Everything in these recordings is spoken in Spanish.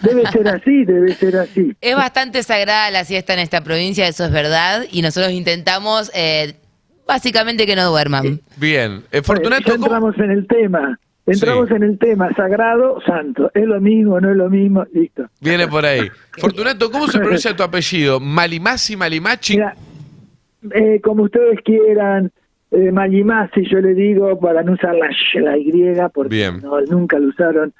Debe ser así, debe ser así. Es bastante sagrada la siesta en esta provincia, eso es verdad, y nosotros intentamos básicamente que no duerman. Bien. Bueno, ya Fortunato, ¿cómo? entramos en el tema. Sí, Entramos en el tema, sagrado, santo. ¿Es lo mismo, no es lo mismo? Listo. viene por ahí. Fortunato, ¿cómo se pronuncia tu apellido? ¿Malimasi, Malimachi? Mira, como ustedes quieran, Malimasi yo le digo para no usar la Y, porque Bien. no, nunca lo usaron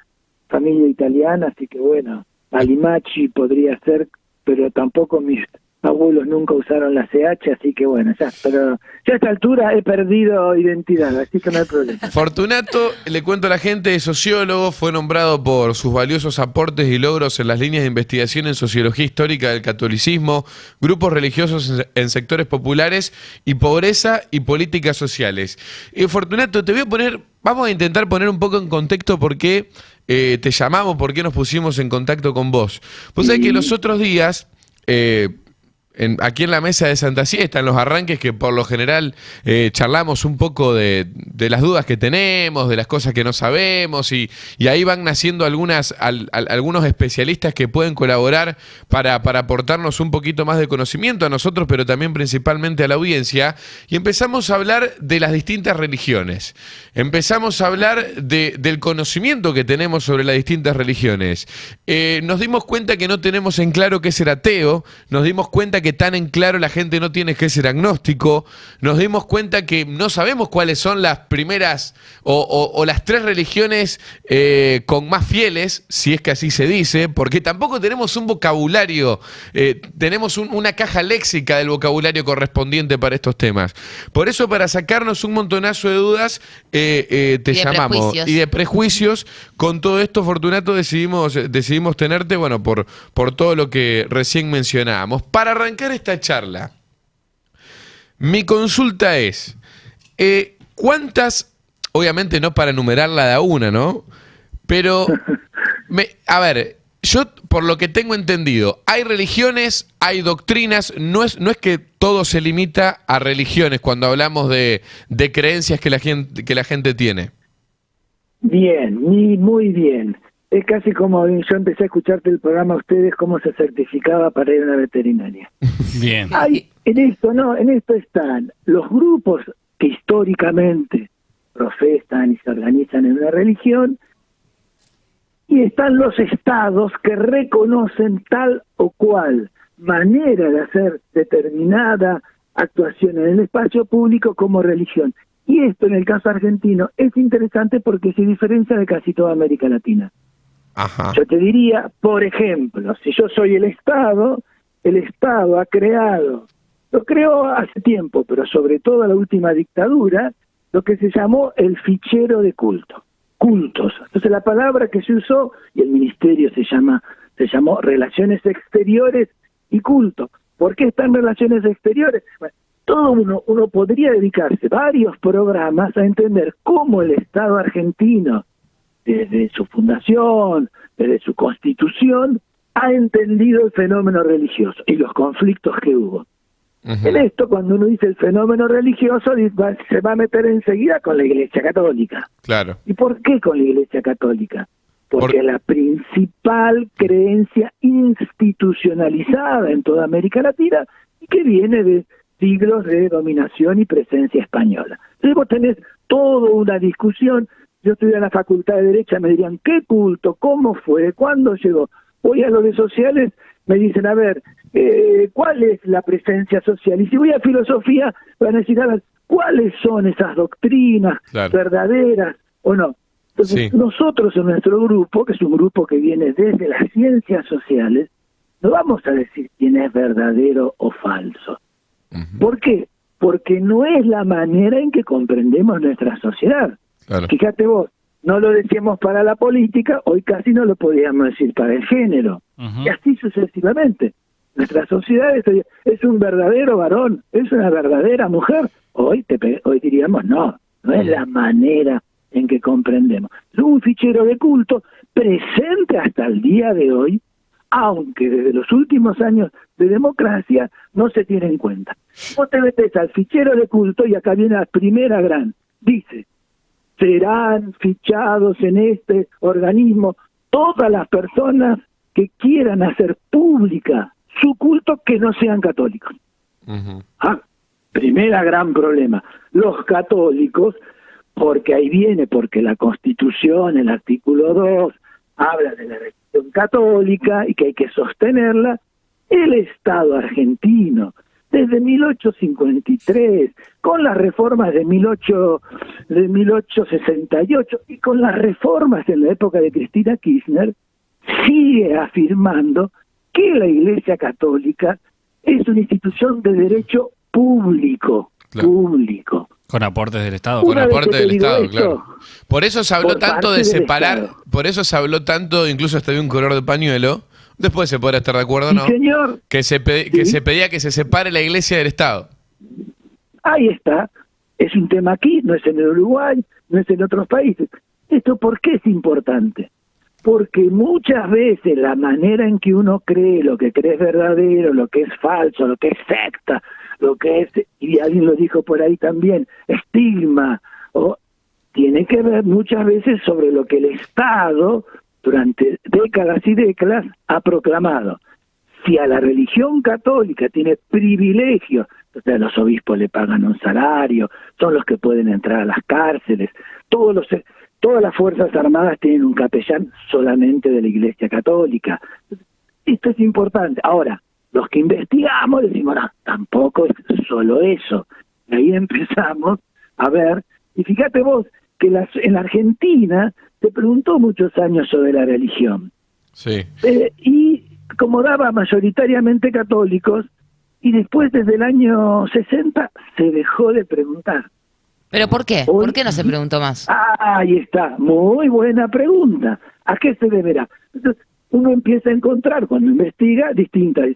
familia italiana, así que bueno, Malimachi podría ser, pero tampoco mis abuelos nunca usaron la CH, así que bueno, pero ya a esta altura he perdido identidad, así que no hay problema. Fortunato, le cuento a la gente, es sociólogo, fue nombrado por sus valiosos aportes y logros en las líneas de investigación en sociología histórica del catolicismo, grupos religiosos en sectores populares y pobreza y políticas sociales. Fortunato, vamos a intentar poner un poco en contexto por qué te llamamos, por qué nos pusimos en contacto con vos. Vos sabés que los otros días... aquí en la mesa de Santa Siesta, en los arranques que por lo general charlamos un poco de las dudas que tenemos, de las cosas que no sabemos y ahí van naciendo algunos especialistas que pueden colaborar para aportarnos un poquito más de conocimiento a nosotros, pero también principalmente a la audiencia, y empezamos a hablar de las distintas religiones. Empezamos a hablar del conocimiento que tenemos sobre las distintas religiones. Nos dimos cuenta que no tenemos en claro qué es ser ateo, nos dimos cuenta que tan en claro la gente no tiene que ser agnóstico, nos dimos cuenta que no sabemos cuáles son las primeras o las tres religiones con más fieles, si es que así se dice, porque tampoco tenemos un vocabulario, tenemos una caja léxica del vocabulario correspondiente para estos temas. Por eso, para sacarnos un montonazo de dudas, te llamamos. Prejuicios. Y de prejuicios, con todo esto, Fortunato, decidimos tenerte, bueno, por todo lo que recién mencionábamos. Para arrancar esta charla, mi consulta es, ¿cuántas, obviamente no para enumerarla de a una, ¿no? Pero, a ver, yo por lo que tengo entendido, hay religiones, hay doctrinas, no es que todo se limita a religiones cuando hablamos de creencias que la gente tiene. Bien, muy bien. Es casi como yo empecé a escucharte el programa a ustedes, cómo se certificaba para ir a una veterinaria. Bien. En esto están los grupos que históricamente profesan y se organizan en una religión, y están los estados que reconocen tal o cual manera de hacer determinada actuación en el espacio público como religión. Y esto en el caso argentino es interesante porque se diferencia de casi toda América Latina. Ajá. Yo te diría, por ejemplo, si yo soy el Estado ha creado, lo creó hace tiempo, pero sobre todo la última dictadura, lo que se llamó el fichero de cultos. Entonces la palabra que se usó, y el ministerio se llamó Relaciones Exteriores y Culto. ¿Por qué están Relaciones Exteriores? Bueno, uno podría dedicarse varios programas a entender cómo el Estado argentino, desde su fundación, desde su constitución, ha entendido el fenómeno religioso y los conflictos que hubo. En esto, cuando uno dice el fenómeno religioso, se va a meter enseguida con la Iglesia Católica. Claro. ¿Y por qué con la Iglesia Católica? Porque es la principal creencia institucionalizada en toda América Latina y que viene de siglos de dominación y presencia española. Entonces vos tenés toda una discusión. Yo estudié en la Facultad de Derecho, me dirían, ¿qué culto? ¿Cómo fue? ¿Cuándo llegó? Voy a los de sociales, me dicen, a ver, ¿cuál es la presencia social? Y si voy a filosofía, van a decir, a ver, ¿cuáles son esas doctrinas verdaderas o no? Entonces, nosotros en nuestro grupo, que es un grupo que viene desde las ciencias sociales, no vamos a decir quién es verdadero o falso. ¿Por qué? Porque no es la manera en que comprendemos nuestra sociedad. Claro. Fíjate vos, no lo decíamos para la política, hoy casi no lo podíamos decir para el género, y así sucesivamente. Nuestra sociedad es un verdadero varón, es una verdadera mujer. Hoy diríamos, no es la manera en que comprendemos. Es un fichero de culto presente hasta el día de hoy, aunque desde los últimos años de democracia no se tiene en cuenta. Vos te metés al fichero de culto y acá viene la primera gran, dice, serán fichados en este organismo todas las personas que quieran hacer pública su culto que no sean católicos. Primera gran problema. Los católicos, porque ahí viene, porque la Constitución, el artículo 2, habla de la religión católica y que hay que sostenerla. El Estado argentino, desde 1853, con las reformas de 1868 y con las reformas en la época de Cristina Kirchner, sigue afirmando que la Iglesia Católica es una institución de derecho público, público. Con aportes del Estado. Con aportes del Estado, esto, claro. Por eso se habló tanto de separar, Estado. por eso se habló tanto, incluso hasta de un color de pañuelo. Después se podrá estar de acuerdo, ¿no? Señor, Que se pedía que se separe la Iglesia del Estado. ahí está. Es un tema aquí, no es en el Uruguay, no es en otros países. ¿Esto por qué es importante? Porque muchas veces la manera en que uno cree, lo que cree es verdadero, lo que es falso, lo que es secta, lo que es, y alguien lo dijo por ahí también, estigma, tiene que ver muchas veces sobre lo que el Estado durante décadas y décadas ha proclamado. Si a la religión católica tiene privilegios, o sea, los obispos le pagan un salario, son los que pueden entrar a las cárceles, todas las Fuerzas Armadas tienen un capellán solamente de la Iglesia Católica. Esto es importante. Ahora, los que investigamos decimos, no, tampoco es solo eso. Y ahí empezamos a ver, y fíjate vos, que en la Argentina se preguntó muchos años sobre la religión. Sí. Y como daba mayoritariamente católicos, y después desde el año 60 se dejó de preguntar. ¿Pero por qué? ¿Por qué no se preguntó más? Ahí está, muy buena pregunta. ¿A qué se deberá? Entonces, uno empieza a encontrar, cuando investiga, distintas.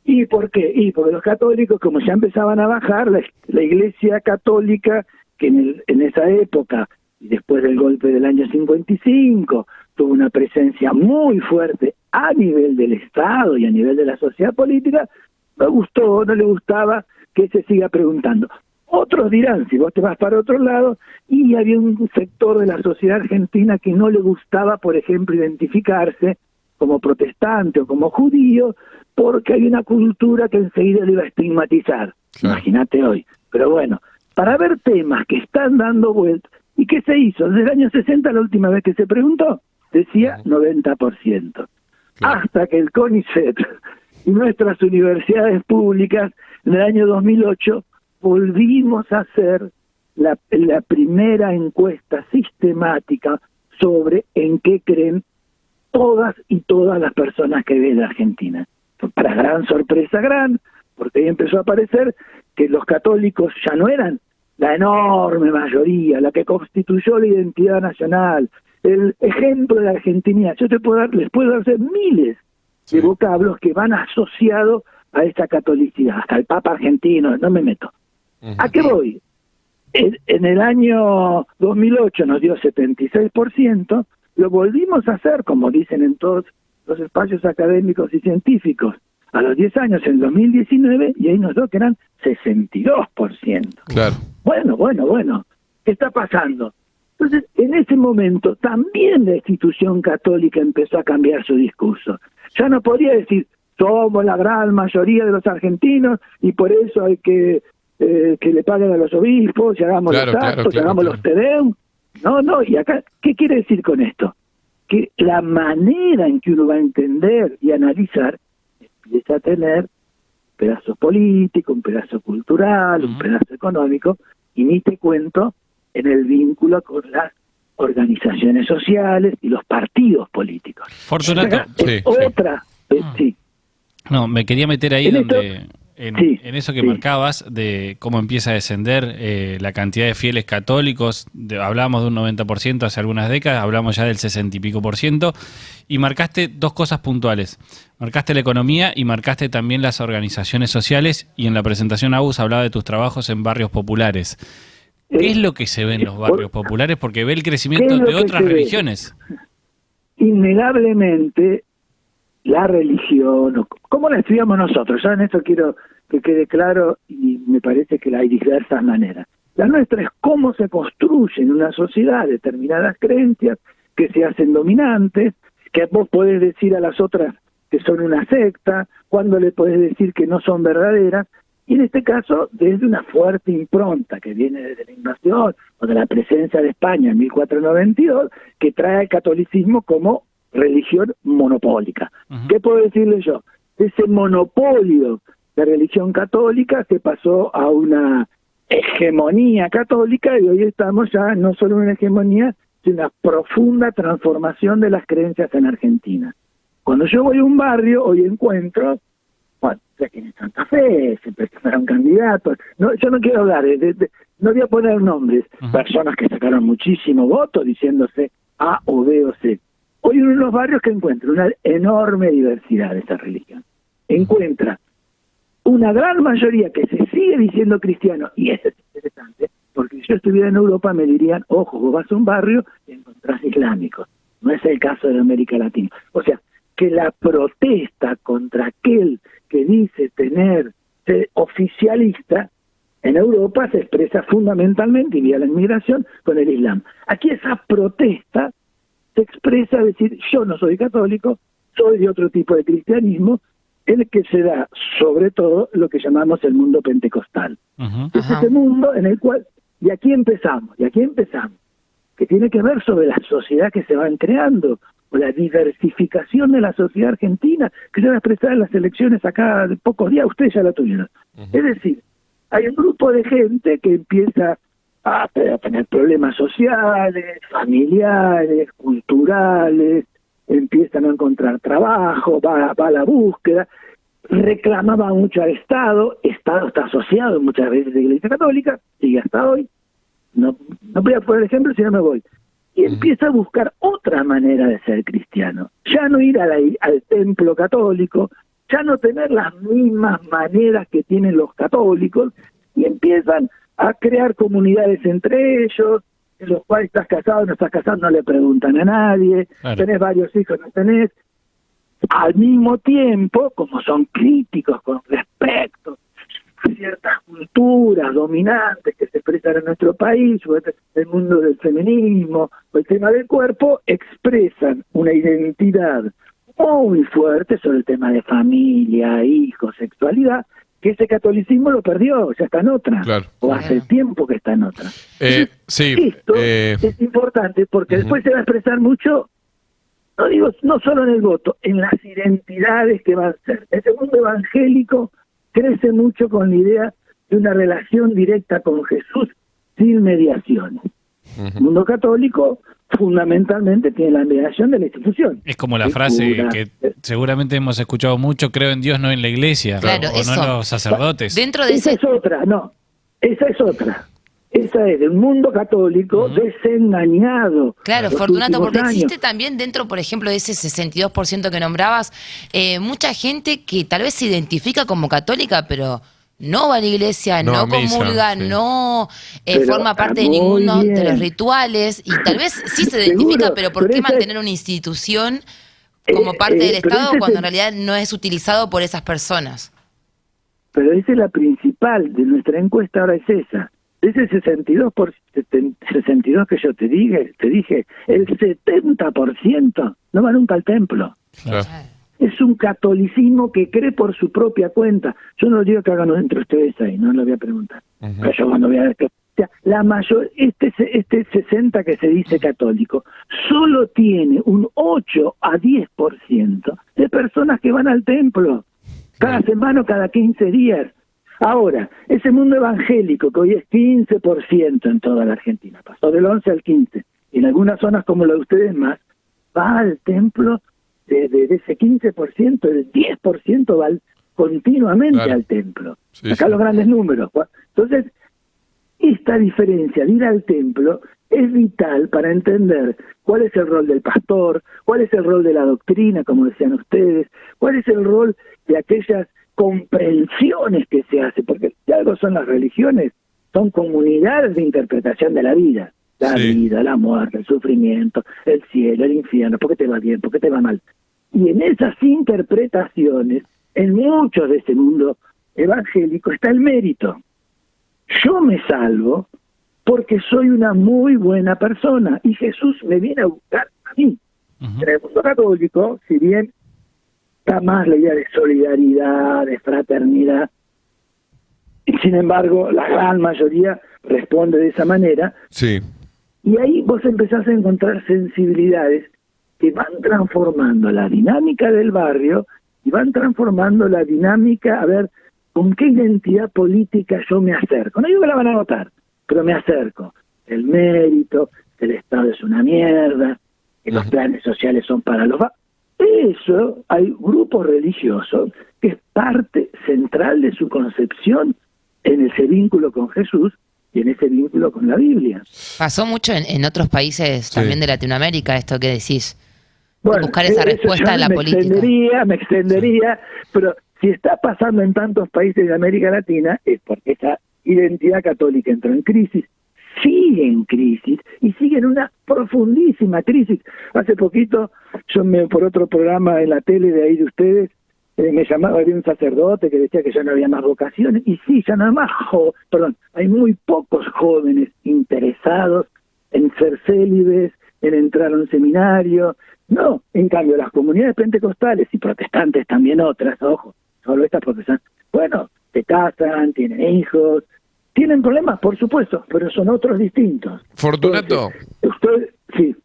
¿Y por qué? Y porque los católicos, como ya empezaban a bajar, la Iglesia Católica, que en esa época, y después del golpe del año 55, tuvo una presencia muy fuerte a nivel del Estado y a nivel de la sociedad política, no gustó, no le gustaba que se siga preguntando. Otros dirán, si vos te vas para otro lado, y había un sector de la sociedad argentina que no le gustaba, por ejemplo, identificarse como protestante o como judío, porque hay una cultura que enseguida le iba a estigmatizar. Claro. Imagínate hoy. Pero bueno, para ver temas que están dando vueltas, ¿y qué se hizo? Desde el año 60, la última vez que se preguntó, decía 90%. Claro. Hasta que el CONICET y nuestras universidades públicas, en el año 2008, volvimos a hacer la primera encuesta sistemática sobre en qué creen todas las personas que viven en Argentina. Para gran sorpresa, porque ahí empezó a aparecer que los católicos ya no eran la enorme mayoría, la que constituyó la identidad nacional, el ejemplo de la argentinidad. Yo les puedo hacer miles de vocablos que van asociados a esa catolicidad, hasta el Papa argentino, no me meto. ¿A qué voy? En el año 2008 nos dio 76%, lo volvimos a hacer, como dicen en todos los espacios académicos y científicos, a los 10 años, en 2019, y ahí nos dio que eran 62%. Claro. Bueno, ¿qué está pasando? Entonces, en ese momento, también la institución católica empezó a cambiar su discurso. Ya no podía decir, somos la gran mayoría de los argentinos, y por eso hay que le paguen a los obispos, y hagamos los actos, y hagamos los tedeum. No, y acá, ¿qué quiere decir con esto? Que la manera en que uno va a entender y analizar empieza a tener un pedazo político, un pedazo cultural, un pedazo económico, y ni te cuento en el vínculo con las organizaciones sociales y los partidos políticos. Fortunato, sí. No, me quería meter ahí en eso que marcabas de cómo empieza a descender la cantidad de fieles católicos. Hablábamos de un 90% hace algunas décadas, hablamos ya del 60 y pico %, y marcaste dos cosas puntuales. Marcaste la economía y marcaste también las organizaciones sociales, y en la presentación AUS hablaba de tus trabajos en barrios populares. ¿Qué es lo que se ve en los barrios populares? Porque ve el crecimiento de otras religiones. Innegablemente, la religión, ¿cómo la estudiamos nosotros? Ya en esto quiero que quede claro, y me parece que hay diversas maneras. La nuestra es cómo se construye en una sociedad determinadas creencias que se hacen dominantes, que vos podés decir a las otras que son una secta, cuándo le podés decir que no son verdaderas, y en este caso desde una fuerte impronta que viene desde la invasión o de la presencia de España en 1492, que trae al catolicismo como religión monopólica. ¿Qué puedo decirle yo? Ese monopolio de religión católica se pasó a una hegemonía católica y hoy estamos ya no solo en una hegemonía, sino una profunda transformación de las creencias en Argentina. Cuando yo voy a un barrio, hoy encuentro, bueno, aquí en Santa Fe se presentaron candidatos, no, yo no quiero hablar, no voy a poner nombres, personas que sacaron muchísimos votos diciéndose A o B o C. Hoy en unos barrios que encuentro una enorme diversidad de esa religión. Encuentra una gran mayoría que se sigue diciendo cristiano, y eso es interesante, porque si yo estuviera en Europa me dirían, ojo, vos vas a un barrio y encontrás islámicos. No es el caso de América Latina. O sea, que la protesta contra aquel que dice ser oficialista en Europa se expresa fundamentalmente y vía la inmigración con el Islam. Aquí esa protesta se expresa decir, yo no soy católico, soy de otro tipo de cristianismo, el que se da sobre todo lo que llamamos el mundo pentecostal. Es ese mundo en el cual, y aquí empezamos, que tiene que ver sobre la sociedad que se van creando, o la diversificación de la sociedad argentina, que se va a expresar en las elecciones acá de pocos días, ustedes ya la tuvieron. Es decir, hay un grupo de gente que empieza a tener problemas sociales, familiares, culturales, empiezan a encontrar trabajo, va a la búsqueda, reclamaba mucho al Estado está asociado muchas veces a la Iglesia Católica, sigue hasta hoy, no voy a poner ejemplo si no me voy, y empieza a buscar otra manera de ser cristiano, ya no ir al templo católico, ya no tener las mismas maneras que tienen los católicos, y empiezan a crear comunidades entre ellos, en los cuales estás casado, no estás casado, no le preguntan a nadie, claro. Tenés varios hijos, no tenés. Al mismo tiempo, como son críticos con respecto a ciertas culturas dominantes que se expresan en nuestro país, o el mundo del feminismo, o el tema del cuerpo, expresan una identidad muy fuerte sobre el tema de familia, hijos, sexualidad, que ese catolicismo lo perdió, ya está en otra, claro. O hace tiempo que está en otra. Sí, esto es importante porque después se va a expresar mucho, no solo en el voto, en las identidades que van a ser. Ese mundo evangélico crece mucho con la idea de una relación directa con Jesús sin mediaciones. El mundo católico fundamentalmente tiene la mediación de la institución. Es como la frase que seguramente hemos escuchado mucho, creo en Dios, no en la iglesia, claro, o no en los sacerdotes. Dentro de esa es otra. Esa es de un mundo católico desengañado. Claro, Fortunato, porque existe también dentro, por ejemplo, de ese 62% que nombrabas, mucha gente que tal vez se identifica como católica, pero no va a la iglesia, no comulga, sí. No forma parte de ninguno de los rituales, y tal vez sí se identifica, pero ¿por qué mantener una institución como parte del Estado cuando en realidad no es utilizado por esas personas? Pero esa es la principal de nuestra encuesta, ahora es esa. Ese 62 que yo te dije, el 70% no va nunca al templo. Claro. Es un catolicismo que cree por su propia cuenta. Yo no digo que hagan entre ustedes ahí, no lo voy a preguntar. Pero yo cuando voy a ver que, o sea, la mayor, este 60 que se dice católico, solo tiene un 8 a 10% de personas que van al templo cada semana o cada 15 días. Ahora, ese mundo evangélico que hoy es 15% en toda la Argentina, pasó del 11 al 15, y en algunas zonas como la de ustedes más, va al templo de ese 15%, el 10% va continuamente al templo. Sí, acá los grandes números. Entonces, esta diferencia de ir al templo es vital para entender cuál es el rol del pastor, cuál es el rol de la doctrina, como decían ustedes, cuál es el rol de aquellas comprensiones que se hace, porque si algo son las religiones, son comunidades de interpretación de la vida. La vida, la muerte, el sufrimiento, el cielo, el infierno, por qué te va bien, por qué te va mal. Y en esas interpretaciones, en muchos de ese mundo evangélico, está el mérito. Yo me salvo porque soy una muy buena persona y Jesús me viene a buscar a mí. En el mundo católico, si bien está más la idea de solidaridad, de fraternidad. Y sin embargo, la gran mayoría responde de esa manera. Sí. Y ahí vos empezás a encontrar sensibilidades que van transformando la dinámica del barrio y van transformando la dinámica, a ver, ¿con qué identidad política yo me acerco? No digo que la van a votar, pero me acerco. El mérito, que el Estado es una mierda, que los planes sociales son para los... Eso, hay grupos religiosos que es parte central de su concepción en ese vínculo con Jesús y en ese vínculo con la Biblia. Pasó mucho en otros países también de Latinoamérica, esto que decís. Bueno, buscar esa respuesta en la política. Me extendería, pero si está pasando en tantos países de América Latina es porque esa identidad católica entró en crisis, sigue en crisis y sigue en una profundísima crisis. Hace poquito, por otro programa en la tele de ahí de ustedes, me llamaba, había un sacerdote que decía que ya no había más vocaciones, y sí, ya no hay más hay muy pocos jóvenes interesados en ser célibes, en entrar a un seminario. No, en cambio las comunidades pentecostales y protestantes también otras, ojo, solo estas protestantes, bueno, se casan, tienen hijos, tienen problemas, por supuesto, pero son otros distintos. Fortunato. Sí.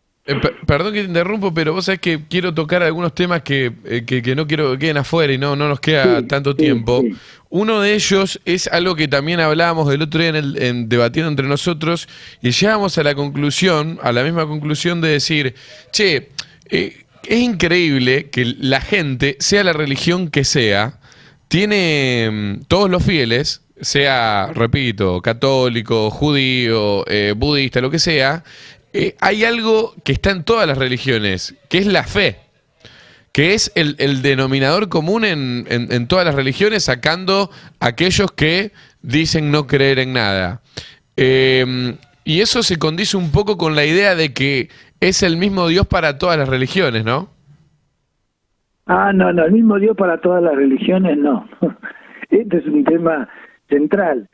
Perdón que te interrumpo, pero vos sabés que quiero tocar algunos temas que no quiero que queden afuera y no nos queda tanto tiempo. Sí. Uno de ellos es algo que también hablábamos el otro día en debatiendo entre nosotros y llegamos a la misma conclusión de decir, che, es increíble que la gente, sea la religión que sea, tiene todos los fieles, sea, repito, católico, judío, budista, lo que sea, hay algo que está en todas las religiones, que es la fe, que es el denominador común en todas las religiones, sacando a aquellos que dicen no creer en nada. Y eso se condice un poco con la idea de que es el mismo Dios para todas las religiones, ¿no? No, el mismo Dios para todas las religiones no. Este es un tema central.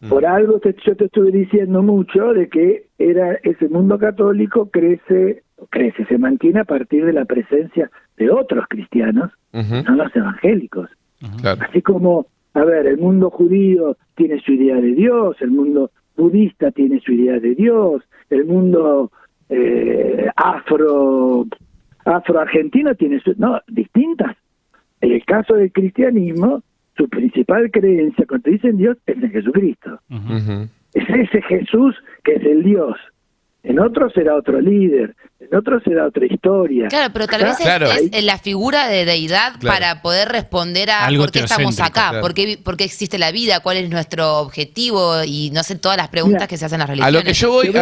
Por algo yo te estuve diciendo mucho de que ese mundo católico se mantiene a partir de la presencia de otros cristianos, no los evangélicos. Claro. Así como, el mundo judío tiene su idea de Dios, el mundo budista tiene su idea de Dios, el mundo afro-argentino tiene distintas. En el caso del cristianismo, su principal creencia, cuando dicen Dios, es en Jesucristo. Es ese Jesús que es el Dios. En otros será otro líder, en otros será otra historia. Claro, pero tal vez es la figura de deidad para poder responder a algo por qué estamos acá, por qué existe la vida, cuál es nuestro objetivo y no sé, todas las preguntas que se hacen en las religiones. A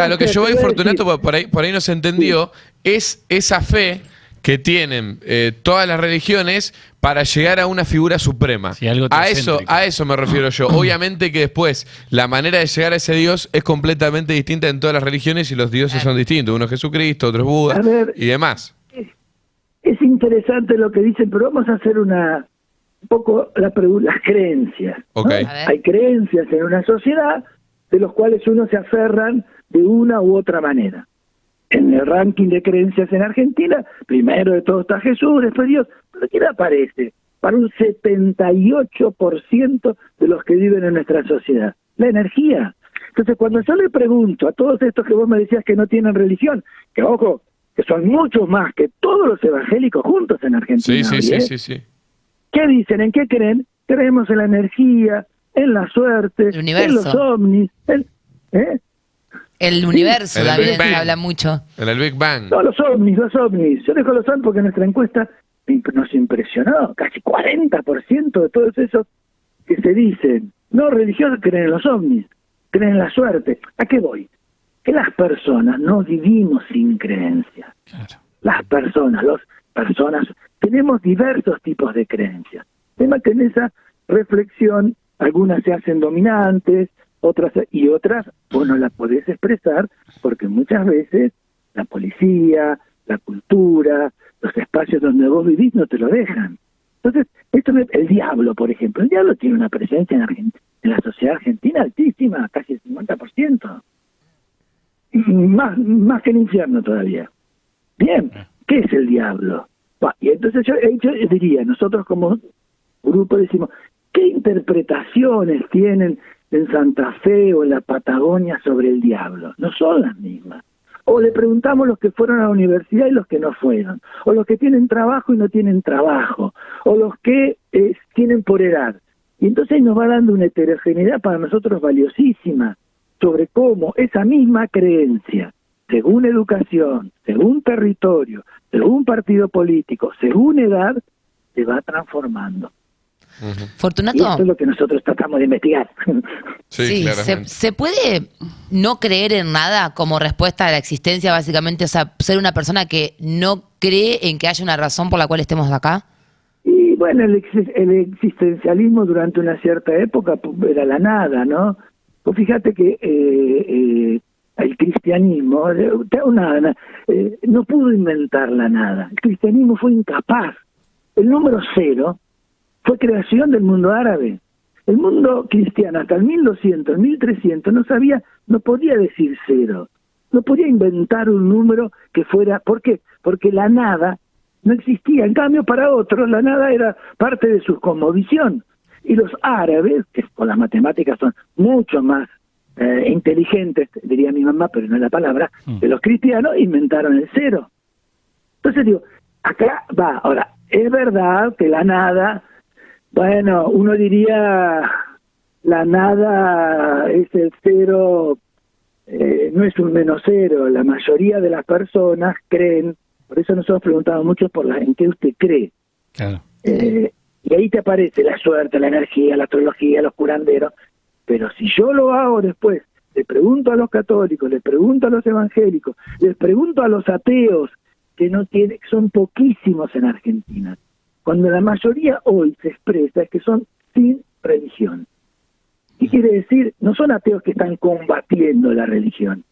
lo que yo voy, Fortunato, por ahí no se entendió, es esa fe que tienen todas las religiones para llegar a una figura suprema. Sí, a eso me refiero yo. Obviamente que después la manera de llegar a ese Dios es completamente distinta en todas las religiones y los dioses son distintos. Uno es Jesucristo, otro es Buda y demás. Es interesante lo que dicen, pero vamos a hacer un poco las creencias. Okay. ¿No? Hay creencias en una sociedad de los cuales uno se aferran de una u otra manera. En el ranking de creencias en Argentina, primero de todo está Jesús, después Dios. ¿Pero quién aparece? Para un 78% de los que viven en nuestra sociedad. La energía. Entonces, cuando yo le pregunto a todos estos que vos me decías que no tienen religión, que ojo, que son muchos más que todos los evangélicos juntos en Argentina. Sí. ¿Qué dicen? ¿En qué creen? Creemos en la energía, en la suerte, en los ovnis. El universo también se habla mucho. En el Big Bang. No, los ovnis. Yo dejo los ovnis porque nuestra encuesta nos impresionó. Casi 40% de todos esos que se dicen no religiosos creen en los ovnis, creen en la suerte. ¿A qué voy? Que las personas no vivimos sin creencias. Claro. Las personas tenemos diversos tipos de creencias. El tema que en esa reflexión algunas se hacen dominantes, otras vos no las podés expresar porque muchas veces la policía, la cultura, los espacios donde vos vivís no te lo dejan. Entonces, el diablo, por ejemplo, el diablo tiene una presencia en la sociedad argentina altísima, casi el 50%. Más que el infierno todavía. Bien, ¿qué es el diablo? Y entonces yo diría, nosotros como grupo decimos, ¿qué interpretaciones tienen en Santa Fe o en la Patagonia sobre el diablo? No son las mismas. O le preguntamos los que fueron a la universidad y los que no fueron, o los que tienen trabajo y no tienen trabajo, o los que tienen por edad. Y entonces nos va dando una heterogeneidad para nosotros valiosísima sobre cómo esa misma creencia, según educación, según territorio, según partido político, según edad, se va transformando. Fortunato. Y esto es lo que nosotros tratamos de investigar. Sí, ¿se puede no creer en nada como respuesta a la existencia, básicamente? O sea, ser una persona que no cree en que haya una razón por la cual estemos acá. Y bueno, el existencialismo durante una cierta época era la nada, ¿no? Pues fíjate que el cristianismo no pudo inventar la nada. El cristianismo fue incapaz. El número 0 fue creación del mundo árabe. El mundo cristiano hasta el 1200, 1300 no podía decir 0. No podía inventar un número que fuera... ¿Por qué? Porque la nada no existía. En cambio, para otros, la nada era parte de su cosmovisión. Y los árabes, que con las matemáticas son mucho más inteligentes, diría mi mamá, pero no es la palabra, que los cristianos inventaron el 0. Entonces digo, acá va. Ahora, es verdad que la nada... Bueno, uno diría, la nada es el 0, no es un -0. La mayoría de las personas creen, por eso nosotros preguntamos mucho en qué usted cree. Claro. Y ahí te aparece la suerte, la energía, la astrología, los curanderos. Pero si yo lo hago después, le pregunto a los católicos, le pregunto a los evangélicos, les pregunto a los ateos, que son poquísimos en Argentina. Cuando la mayoría hoy se expresa es que son sin religión. ¿Qué quiere decir? No son ateos que están combatiendo la religión,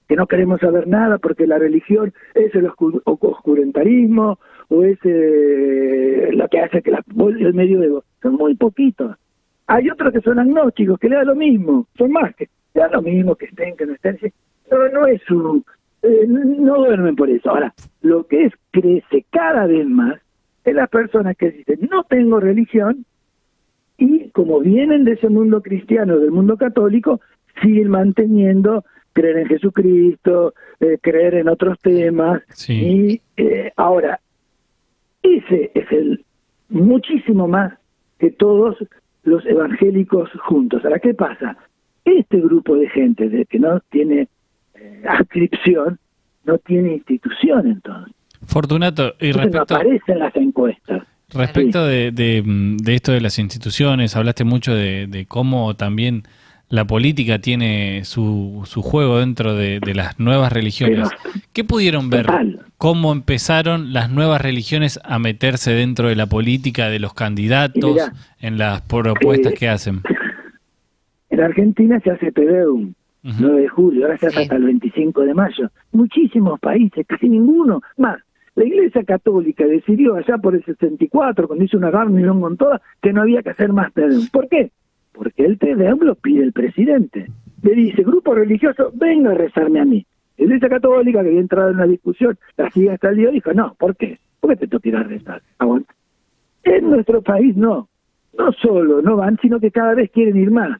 que no queremos saber nada porque la religión es el oscurentarismo o es lo que hace que el medioevo. Son muy poquitos. Hay otros que son agnósticos, que le da lo mismo, son más, que le da lo mismo que estén, que no estén. No es no duermen por eso. Ahora, lo que crece cada vez más es las personas que dicen, no tengo religión, y como vienen de ese mundo cristiano, del mundo católico, siguen manteniendo creer en Jesucristo, creer en otros temas. Sí. Y ahora, ese es muchísimo más que todos los evangélicos juntos. Ahora, ¿qué pasa? Este grupo de gente que no tiene adscripción, no tiene institución entonces. Fortunato, y respecto, no aparecen las encuestas. Respecto de esto de las instituciones, hablaste mucho de cómo también la política tiene su juego dentro de las nuevas religiones. ¿Qué pudieron ver? ¿Cómo empezaron las nuevas religiones a meterse dentro de la política de los candidatos, en las propuestas que hacen? En Argentina se hace Te Deum, 9 de julio, ahora se hace hasta el 25 de mayo. Muchísimos países, casi ninguno más. La Iglesia Católica decidió allá por el 64, cuando hizo una reunión con todas, que no había que hacer más Te Deum. ¿Por qué? Porque el Te Deum lo pide el presidente. Le dice, grupo religioso, venga a rezarme a mí. La Iglesia Católica, que había entrado en una discusión, la sigue hasta el día, dijo, no, ¿por qué? ¿Por qué te toca ir a rezar? Aguanta. En nuestro país no solo no van, sino que cada vez quieren ir más.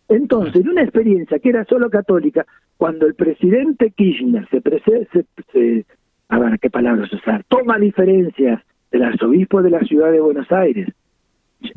Entonces, una experiencia que era solo católica, cuando el presidente Kirchner a ver, ¿qué palabras usar? Toma diferencias del arzobispo de la ciudad de Buenos Aires,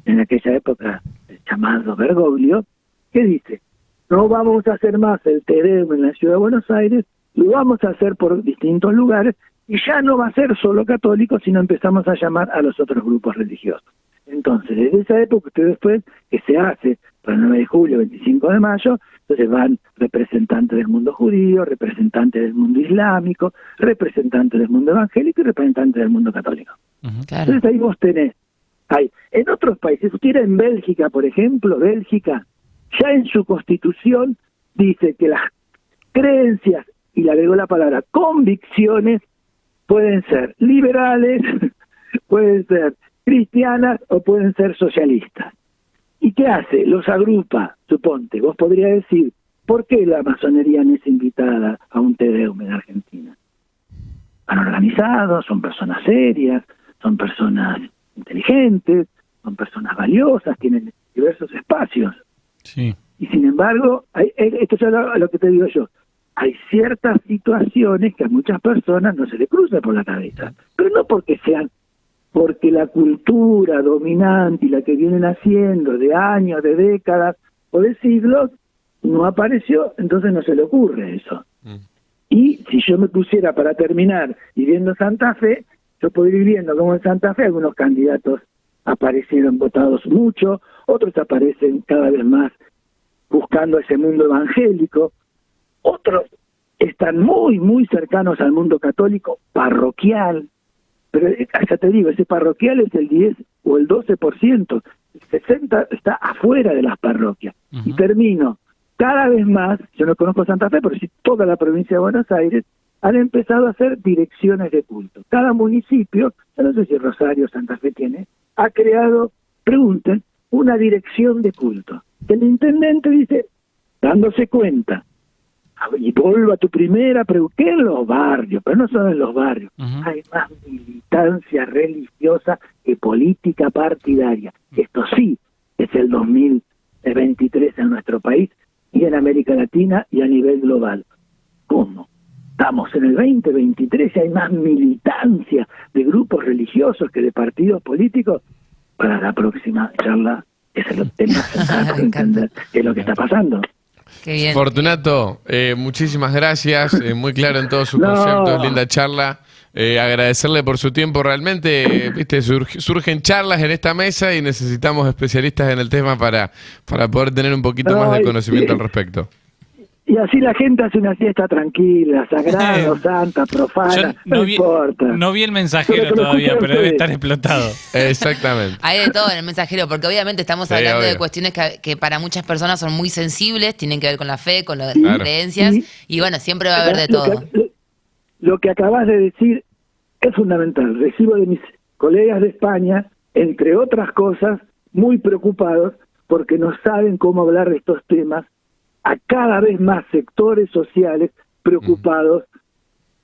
en aquella época llamado Bergoglio, que dice, no vamos a hacer más el Te Deum en la ciudad de Buenos Aires, lo vamos a hacer por distintos lugares, y ya no va a ser solo católico, sino empezamos a llamar a los otros grupos religiosos. Entonces, desde esa época, después, que se hace para el 9 de julio, 25 de mayo, entonces van representantes del mundo judío, representantes del mundo islámico, representantes del mundo evangélico y representantes del mundo católico. Claro. Entonces ahí vos tenés, en otros países, usted en Bélgica, por ejemplo, Bélgica, ya en su constitución dice que las creencias, y le agrego la palabra convicciones, pueden ser liberales, pueden ser cristianas o pueden ser socialistas. ¿Y qué hace? Los agrupa, suponte. Vos podrías decir, ¿por qué la masonería no es invitada a un Te Deum en Argentina? han organizado, son personas serias, son personas inteligentes, son personas valiosas, tienen diversos espacios. Sí. Y sin embargo, esto es lo que te digo yo, hay ciertas situaciones que a muchas personas no se les cruza por la cabeza, pero no porque la cultura dominante y la que vienen haciendo de años, de décadas o de siglos, no apareció, entonces no se le ocurre eso. Y si yo me pusiera para terminar y viendo Santa Fe, yo podría ir viendo cómo en Santa Fe algunos candidatos aparecieron votados mucho, otros aparecen cada vez más buscando ese mundo evangélico, otros están muy, muy cercanos al mundo católico parroquial, pero ya te digo, ese parroquial es el 10 o el 12%, el 60% está afuera de las parroquias. Y termino, cada vez más, yo no conozco Santa Fe, pero sí toda la provincia de Buenos Aires, han empezado a hacer direcciones de culto. Cada municipio, yo no sé si Rosario o Santa Fe tiene, ha creado, pregunten, una dirección de culto. El intendente dice, dándose cuenta, y vuelvo a tu primera pregunta, ¿qué en los barrios? Pero no solo en los barrios, hay más militancia religiosa que política partidaria. Esto sí es el 2023 en nuestro país y en América Latina y a nivel global. ¿Cómo? Estamos en el 2023 y hay más militancia de grupos religiosos que de partidos políticos. Para la próxima charla, ese es el tema central, entender qué es lo que está pasando. Qué bien. Fortunato, muchísimas gracias, muy claro en todos sus conceptos, linda charla. Agradecerle por su tiempo, realmente, viste, surgen charlas en esta mesa y necesitamos especialistas en el tema para poder tener un poquito más de conocimiento al respecto. Y así la gente hace una siesta tranquila, sagrada, santa, profana, no importa. No vi el mensajero todavía, pero debe estar explotado. Exactamente. Hay de todo en el mensajero, porque obviamente estamos hablando de cuestiones que para muchas personas son muy sensibles, tienen que ver con la fe, con las creencias, y bueno, siempre va a haber de todo. Lo que acabas de decir es fundamental. Recibo de mis colegas de España, entre otras cosas, muy preocupados porque no saben cómo hablar de estos temas a cada vez más sectores sociales preocupados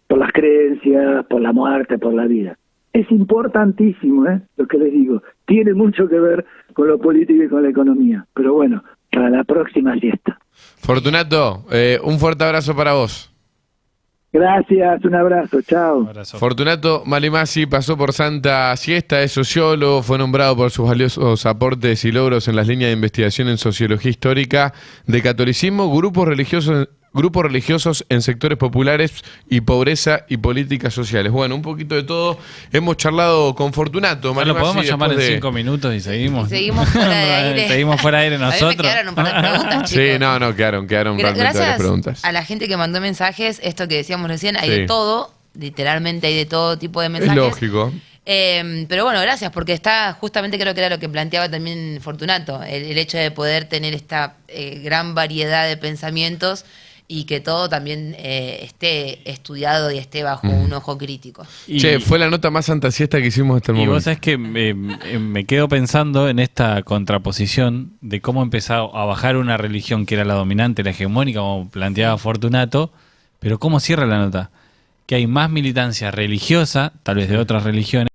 por las creencias, por la muerte, por la vida. Es importantísimo, lo que les digo. Tiene mucho que ver con lo político y con la economía. Pero bueno, para la próxima siesta. Fortunato, un fuerte abrazo para vos. Gracias, un abrazo, chao. Fortunato Malimasi pasó por Santa Siesta, es sociólogo, fue nombrado por sus valiosos aportes y logros en las líneas de investigación en sociología histórica de catolicismo, grupos religiosos en sectores populares y pobreza y políticas sociales. Bueno, un poquito de todo. Hemos charlado con Fortunato Malimasi. ¿Lo podemos llamar en 5 minutos y seguimos? Seguimos fuera de aire. Seguimos fuera de aire nosotros. A mí me quedaron un par de preguntas, chicos. Sí, no, quedaron realmente varias preguntas. A la gente que mandó mensajes, esto que decíamos recién, hay de todo, literalmente hay de todo tipo de mensajes. Es lógico. Pero bueno, gracias, porque está justamente, creo que era lo que planteaba también Fortunato, el hecho de poder tener esta gran variedad de pensamientos y que todo también esté estudiado y esté bajo un ojo crítico. Fue la nota más Santa Siesta que hicimos hasta el momento. Y vos sabés que me quedo pensando en esta contraposición de cómo empezó a bajar una religión que era la dominante, la hegemónica, como planteaba Fortunato, pero cómo cierra la nota. Que hay más militancia religiosa, tal vez de otras religiones,